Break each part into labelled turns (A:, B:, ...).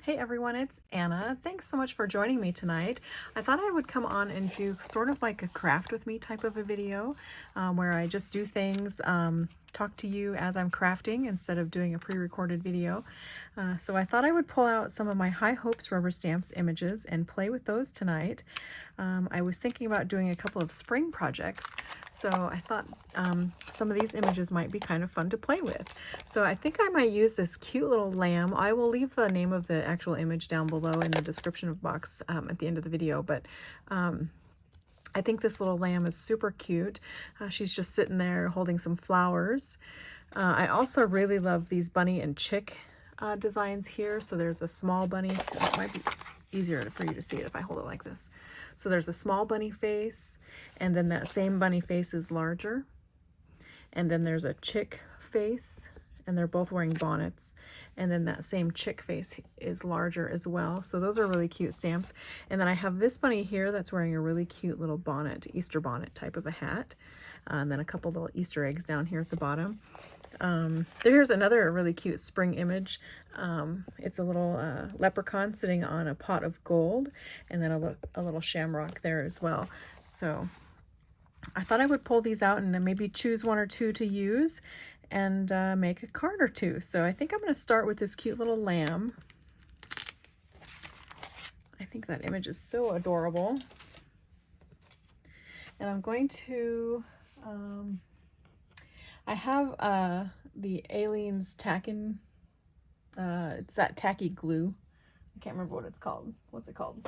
A: Hey everyone, it's Anna. Thanks so much for joining me tonight. I thought I would come on and do sort of like a craft with me type of a video where I just do things, talk to you as I'm crafting instead of doing a pre-recorded video. So I thought I would pull out some of my High Hopes rubber stamps images and play with those tonight. I was thinking about doing a couple of spring projects, so I thought some of these images might be kind of fun to play with. So I think I might use this cute little lamb. I will leave the name of the actual image down below in the description box at the end of the video, but I think this little lamb is super cute. She's just sitting there holding some flowers. I also really love these bunny and chick designs here. So there's a small bunny. It might be easier for you to see it if I hold it like this. So there's a small bunny face, and then that same bunny face is larger. And then there's a chick face, and they're both wearing bonnets. And then that same chick face is larger as well. So those are really cute stamps. And then I have this bunny here that's wearing a really cute little bonnet, Easter bonnet type of a hat. And then a couple little Easter eggs down here at the bottom. There's another really cute spring image. It's a little leprechaun sitting on a pot of gold, and then a little shamrock there as well. So I thought I would pull these out and then maybe choose one or two to use and make a card or two. So I think I'm going to start with this cute little lamb. I think that image is so adorable. And I'm going to, I have the Aleene's Tackin', it's that tacky glue. I can't remember what it's called. What's it called?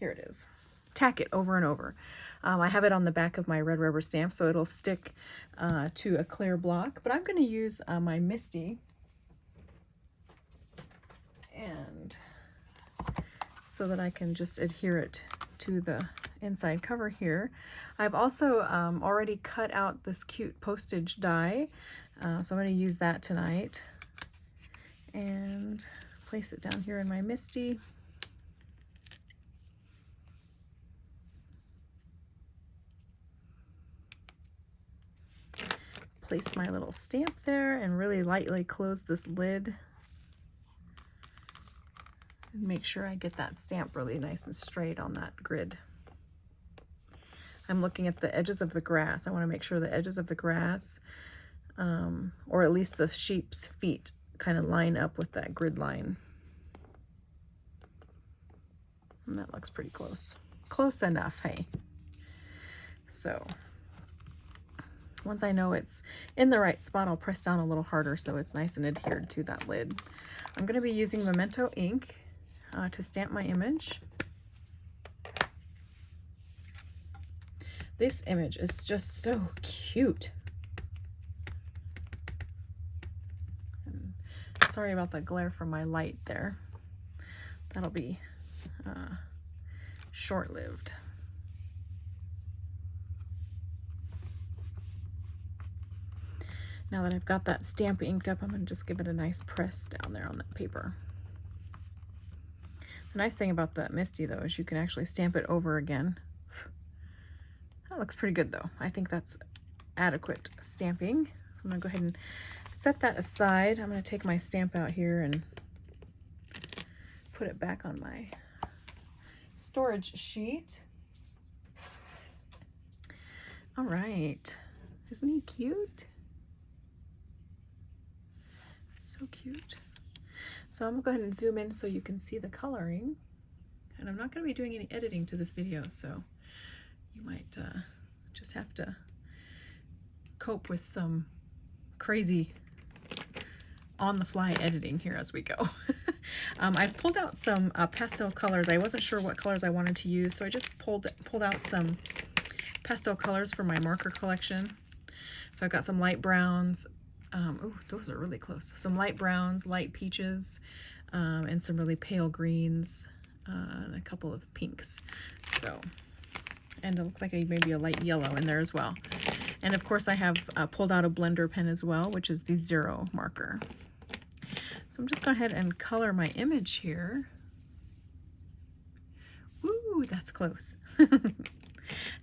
A: Here it is. Tack it over and over. I have it on the back of my red rubber stamp, so it'll stick to a clear block. But I'm going to use my Misty, and so that I can just adhere it to the inside cover here. I've also already cut out this cute postage die, so I'm going to use that tonight and place it down here in my Misty. Place my little stamp there and really lightly close this lid. And make sure I get that stamp really nice and straight on that grid. I'm looking at the edges of the grass. I want to make sure the edges of the grass, or at least the sheep's feet, kind of line up with that grid line. And that looks pretty close. Close enough, hey? So once I know it's in the right spot, I'll press down a little harder so it's nice and adhered to that lid. I'm going to be using Memento ink to stamp my image. This image is just so cute. And sorry about the glare from my light there. That'll be short-lived. Now that I've got that stamp inked up, I'm going to just give it a nice press down there on that paper. The nice thing about that Misty, though, is you can actually stamp it over again. That looks pretty good, though. I think that's adequate stamping. So I'm going to go ahead and set that aside. I'm going to take my stamp out here and put it back on my storage sheet. All right. Isn't he cute? So cute. So I'm gonna go ahead and zoom in so you can see the coloring, and I'm not going to be doing any editing to this video, so you might just have to cope with some crazy on-the-fly editing here as we go. I've pulled out some pastel colors. I wasn't sure what colors I wanted to use, so I just pulled out some pastel colors for my marker collection. So I've got some light browns. Oh, those are really close. Some light browns, light peaches, and some really pale greens, and a couple of pinks. So, and it looks like maybe a light yellow in there as well. And of course I have pulled out a blender pen as well, which is the 0 marker. So I'm just going ahead and color my image here. Ooh, that's close. I think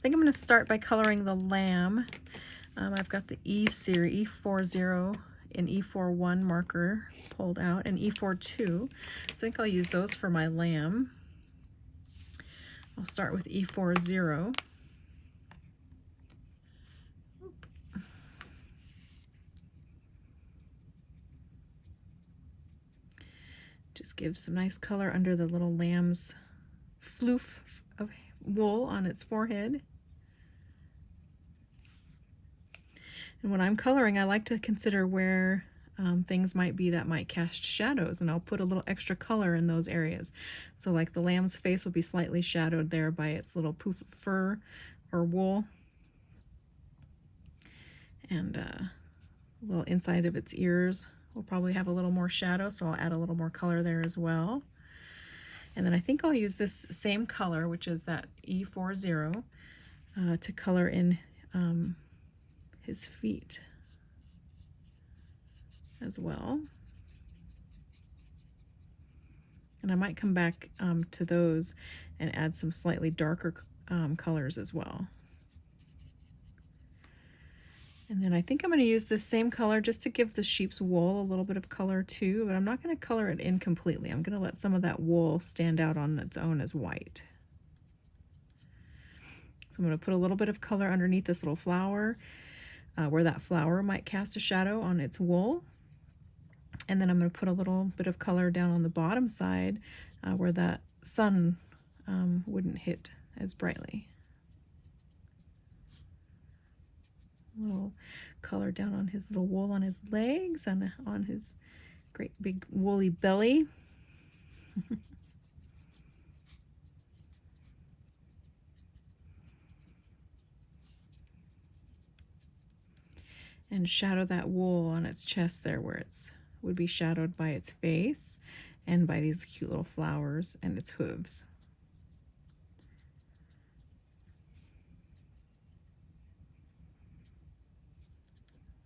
A: I'm going to start by coloring the lamb. I've got the E series, E40 an E41 marker pulled out, and E42. So I think I'll use those for my lamb. I'll start with E40. Just give some nice color under the little lamb's floof of wool on its forehead. And when I'm coloring, I like to consider where things might be that might cast shadows, and I'll put a little extra color in those areas. So like the lamb's face will be slightly shadowed there by its little poof of fur or wool. And a little inside of its ears will probably have a little more shadow, so I'll add a little more color there as well. And then I think I'll use this same color, which is that E40, to color in his feet as well. And I might come back to those and add some slightly darker colors as well. And then I think I'm going to use this same color just to give the sheep's wool a little bit of color too, but I'm not going to color it in completely. I'm going to let some of that wool stand out on its own as white. So I'm going to put a little bit of color underneath this little flower, where that flower might cast a shadow on its wool. And then I'm going to put a little bit of color down on the bottom side where that sun wouldn't hit as brightly. A little color down on his little wool on his legs and on his great big woolly belly. And shadow that wool on its chest there where it's would be shadowed by its face and by these cute little flowers and its hooves.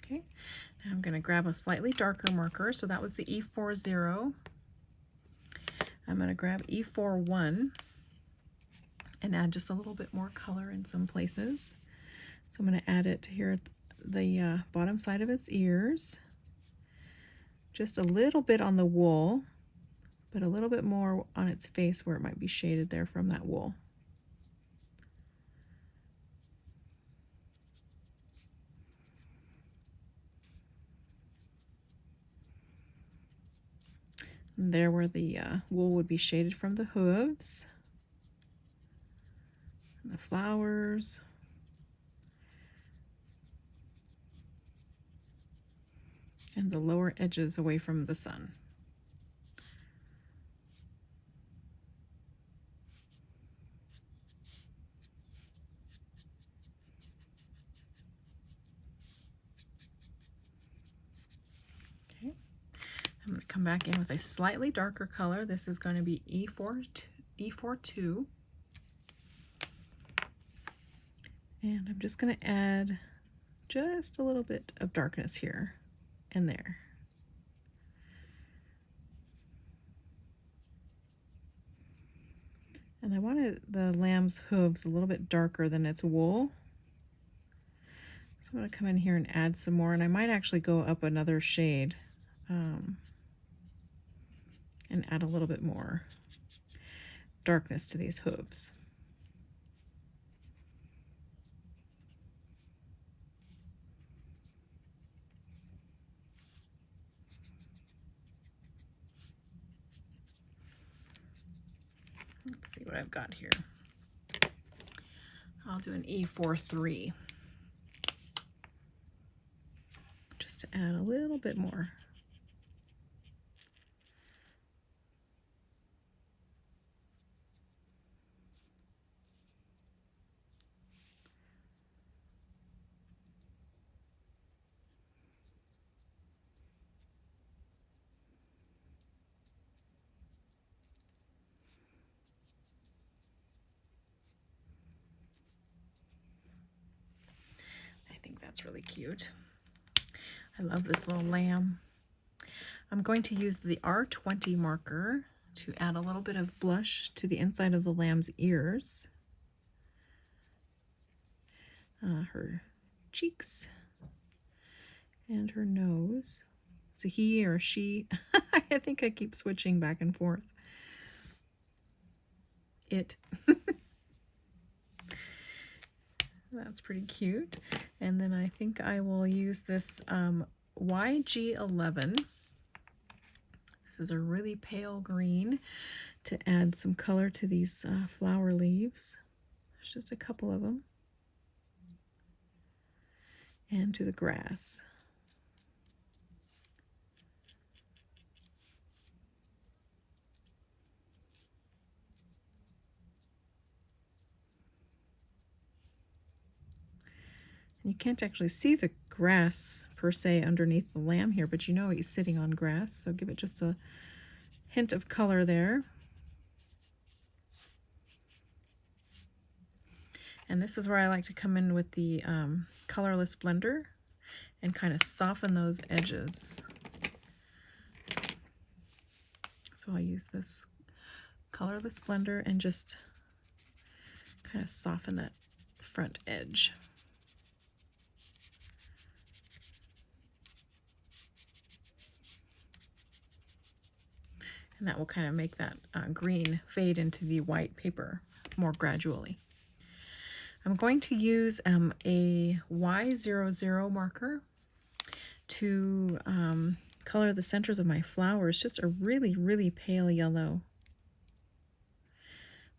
A: Okay, now I'm going to grab a slightly darker marker. So that was the E40. I'm going to grab E41 and add just a little bit more color in some places. So I'm going to add it here at the bottom side of its ears. Just a little bit on the wool, but a little bit more on its face where it might be shaded there from that wool. And there where the wool would be shaded from the hooves, and the flowers, and the lower edges away from the sun. Okay, I'm going to come back in with a slightly darker color. This is going to be E42. And I'm just going to add just a little bit of darkness here and there. And I wanted the lamb's hooves a little bit darker than its wool. So I'm going to come in here and add some more, and I might actually go up another shade and add a little bit more darkness to these hooves. Let's see what I've got here. I'll do an E43 just to add a little bit more. That's really cute. I love this little lamb. I'm going to use the R20 marker to add a little bit of blush to the inside of the lamb's ears, her cheeks, and her nose. It's a he or a she. I think I keep switching back and forth. It. That's pretty cute. And then I think I will use this YG11. This is a really pale green to add some color to these flower leaves. There's just a couple of them. And to the grass. You can't actually see the grass per se underneath the lamb here, but you know he's sitting on grass, so give it just a hint of color there. And this is where I like to come in with the colorless blender and kind of soften those edges. So I'll use this colorless blender and just kind of soften that front edge. And that will kind of make that green fade into the white paper more gradually. I'm going to use a Y00 marker to color the centers of my flowers, just a really, really pale yellow.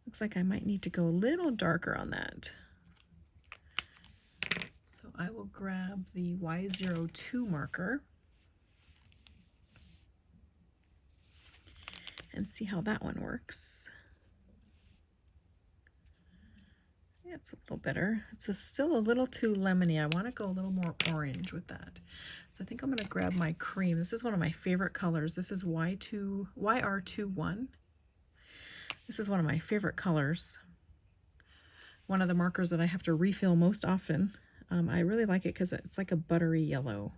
A: Looks like I might need to go a little darker on that. So I will grab the Y02 marker and see how that one works. Yeah, it's a little better. It's still a little too lemony. I want to go a little more orange with that. So I think I'm going to grab my cream. This is one of my favorite colors. This is YR21. This is one of my favorite colors. One of the markers that I have to refill most often. I really like it because it's like a buttery yellow.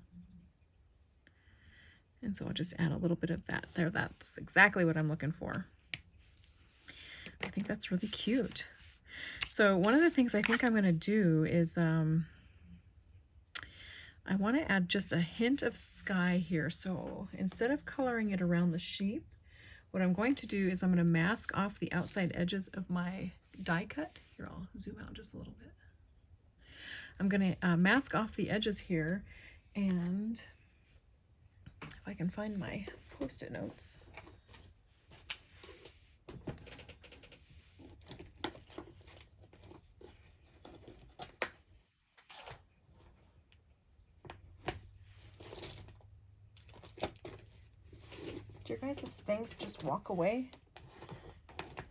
A: And so I'll just add a little bit of that there. That's exactly what I'm looking for. I think that's really cute. So one of the things I think I'm going to do is I want to add just a hint of sky here. So instead of coloring it around the sheep, what I'm going to do is I'm going to mask off the outside edges of my die cut. Here, I'll zoom out just a little bit. I'm going to mask off the edges here, and if I can find my Post-it notes. Do your guys' things just walk away?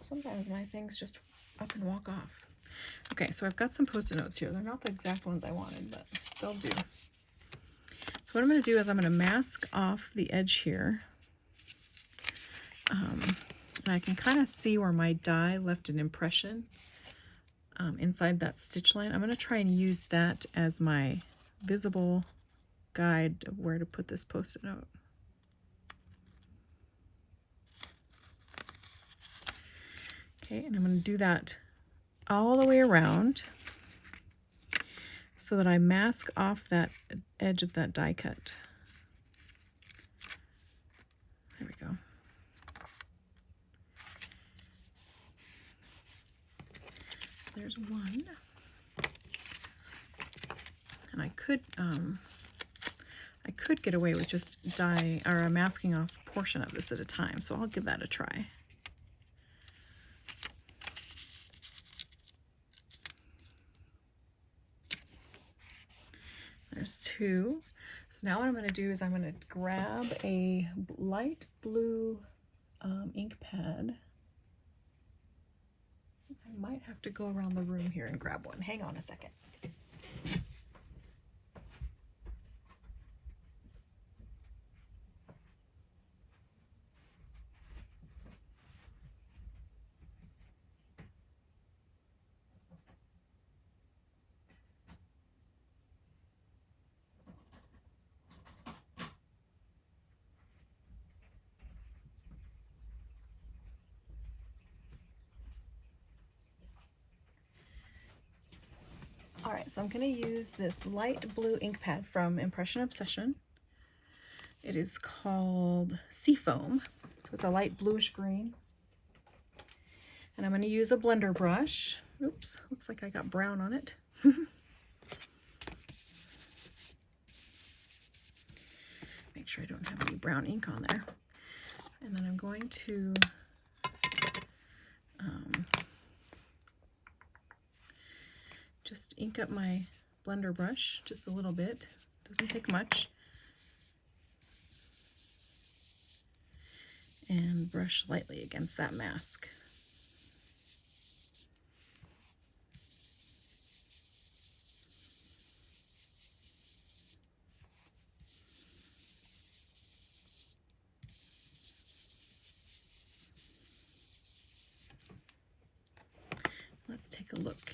A: Sometimes my things just up and walk off. Okay, so I've got some Post-it notes here. They're not the exact ones I wanted, but they'll do. So what I'm going to do is I'm going to mask off the edge here. And I can kind of see where my die left an impression inside that stitch line. I'm going to try and use that as my visible guide of where to put this Post-it note. Okay, and I'm going to do that all the way around so that I mask off that edge of that die cut. There we go. There's one. And I could get away with just masking off a portion of this at a time, so I'll give that a try. There's two. So now what I'm going to do is I'm going to grab a light blue ink pad. I might have to go around the room here and grab one. Hang on a second. All right, so I'm going to use this light blue ink pad from Impression Obsession. It is called Seafoam. So it's a light bluish green. And I'm going to use a blender brush. Oops, looks like I got brown on it. Make sure I don't have any brown ink on there. And then I'm going to just ink up my blender brush just a little bit. Doesn't take much. And brush lightly against that mask. Let's take a look.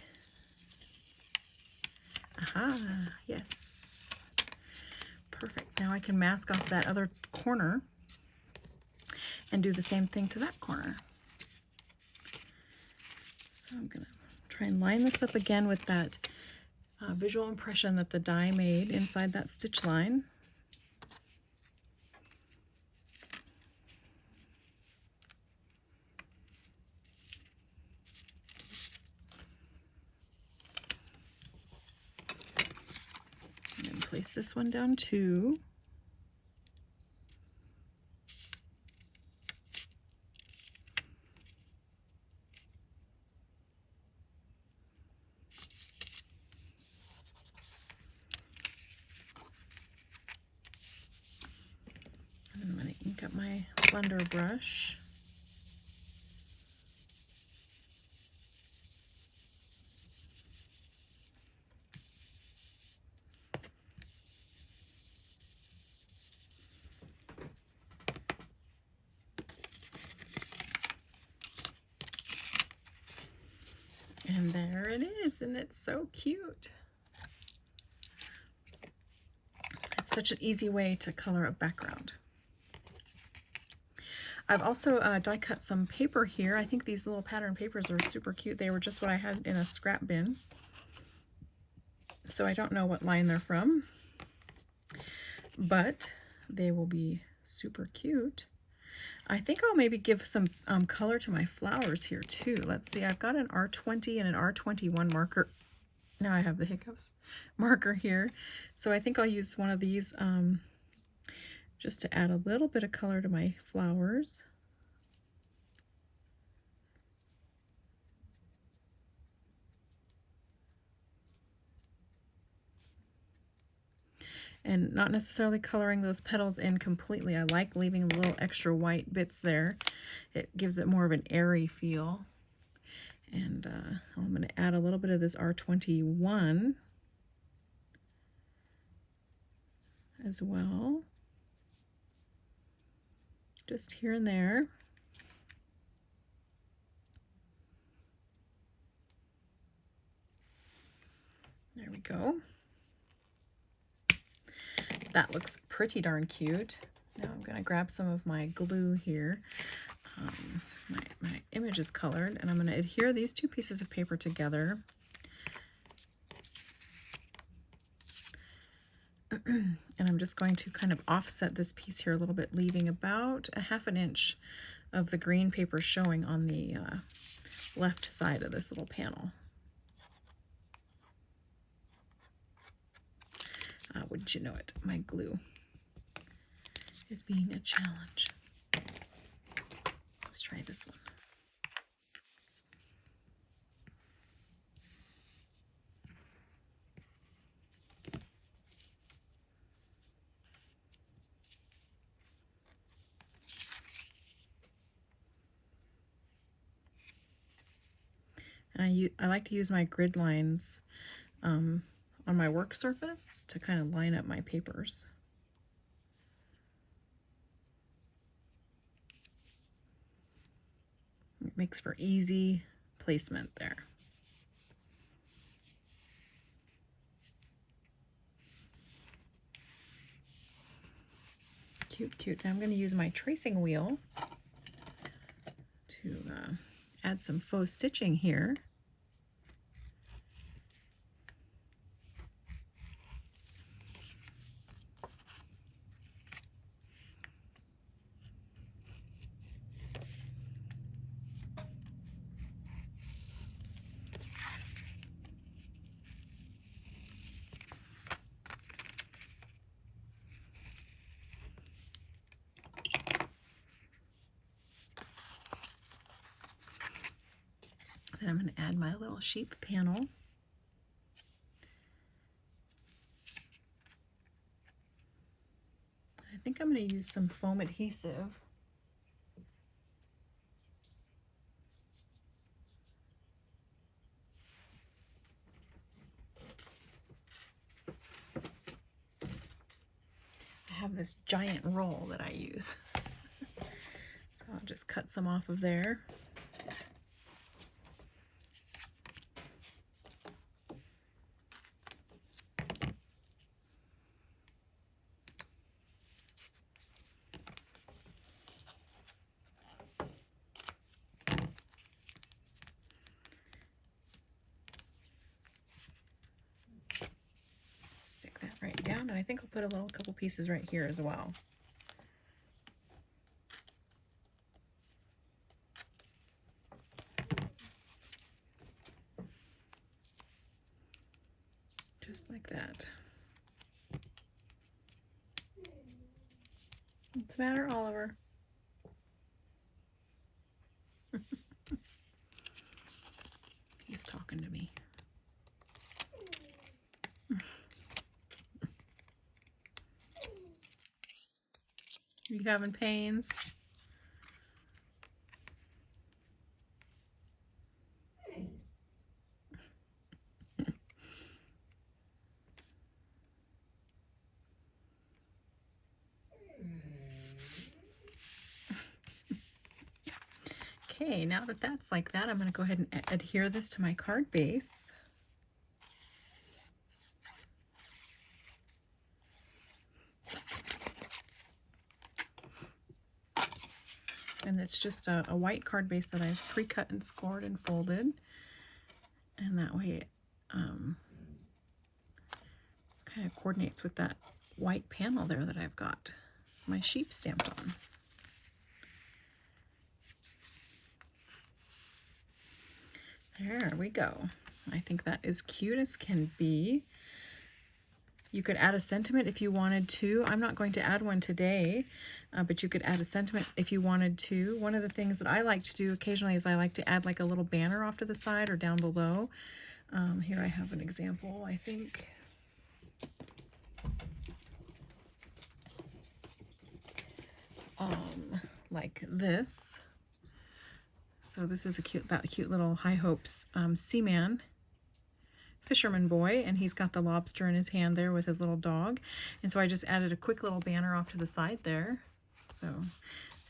A: Aha, yes. Perfect. Now I can mask off that other corner and do the same thing to that corner. So I'm going to try and line this up again with that visual impression that the die made inside that stitch line. And place this one down too. And I'm going to ink up my blender brush. And there it is, and it's so cute. It's such an easy way to color a background. I've also die cut some paper here. I think these little pattern papers are super cute. They were just what I had in a scrap bin. So I don't know what line they're from, but they will be super cute. I think I'll maybe give some color to my flowers here too. Let's see, I've got an R20 and an R21 marker. Now I have the hiccups. Marker here. So I think I'll use one of these just to add a little bit of color to my flowers. And not necessarily coloring those petals in completely. I like leaving a little extra white bits there. It gives it more of an airy feel. And I'm going to add a little bit of this R21 as well. Just here and there. There we go. That looks pretty darn cute. Now I'm going to grab some of my glue here. My image is colored, and I'm going to adhere these two pieces of paper together. And I'm just going to kind of offset this piece here a little bit, leaving about a ½ inch of the green paper showing on the left side of this little panel. Wouldn't you know it, my glue is being a challenge. Let's try this one. And I like to use my grid lines on my work surface to kind of line up my papers. It makes for easy placement there. Cute, cute. Now I'm going to use my tracing wheel to add some faux stitching here. Then I'm going to add my little sheep panel. I think I'm going to use some foam adhesive. I have this giant roll that I use. So I'll just cut some off of there. Stick that right down, and I think I'll put a couple pieces right here as well. Just like that. What's the matter, Oliver? He's talking to me. You having pains? Okay, now that that's like that, I'm going to go ahead and adhere this to my card base. And it's just a white card base that I've pre-cut and scored and folded. And that way it kind of coordinates with that white panel there that I've got my sheep stamped on. There we go. I think that is cute as can be. You could add a sentiment if you wanted to. I'm not going to add one today, but you could add a sentiment if you wanted to. One of the things that I like to do occasionally is I like to add like a little banner off to the side or down below. Here I have an example, I think. Like this. So this is that cute little High Hopes seaman, fisherman boy, and he's got the lobster in his hand there with his little dog. And so I just added a quick little banner off to the side there. So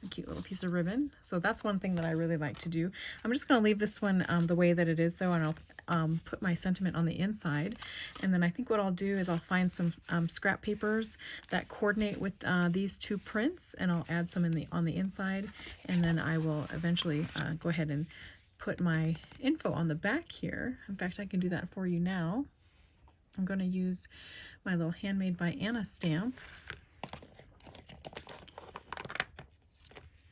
A: a cute little piece of ribbon. So that's one thing that I really like to do. I'm just going to leave this one the way that it is though, and I'll put my sentiment on the inside. And then I think what I'll do is I'll find some scrap papers that coordinate with these two prints, and I'll add some on the inside, and then I will eventually go ahead and put my info on the back here. In fact, I can do that for you now. I'm going to use my little Handmade by Anna stamp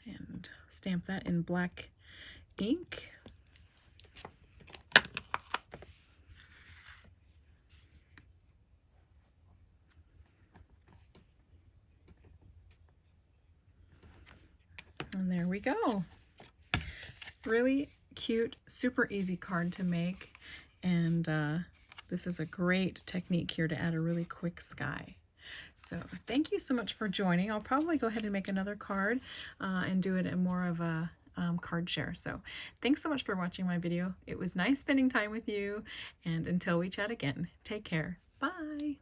A: and stamp that in black ink. And there we go. Really cute, super easy card to make, and this is a great technique here to add a really quick sky. So thank you so much for joining. I'll probably go ahead and make another card and do it in more of a card share. So thanks so much for watching my video. It was nice spending time with you, and until we chat again, take care. Bye.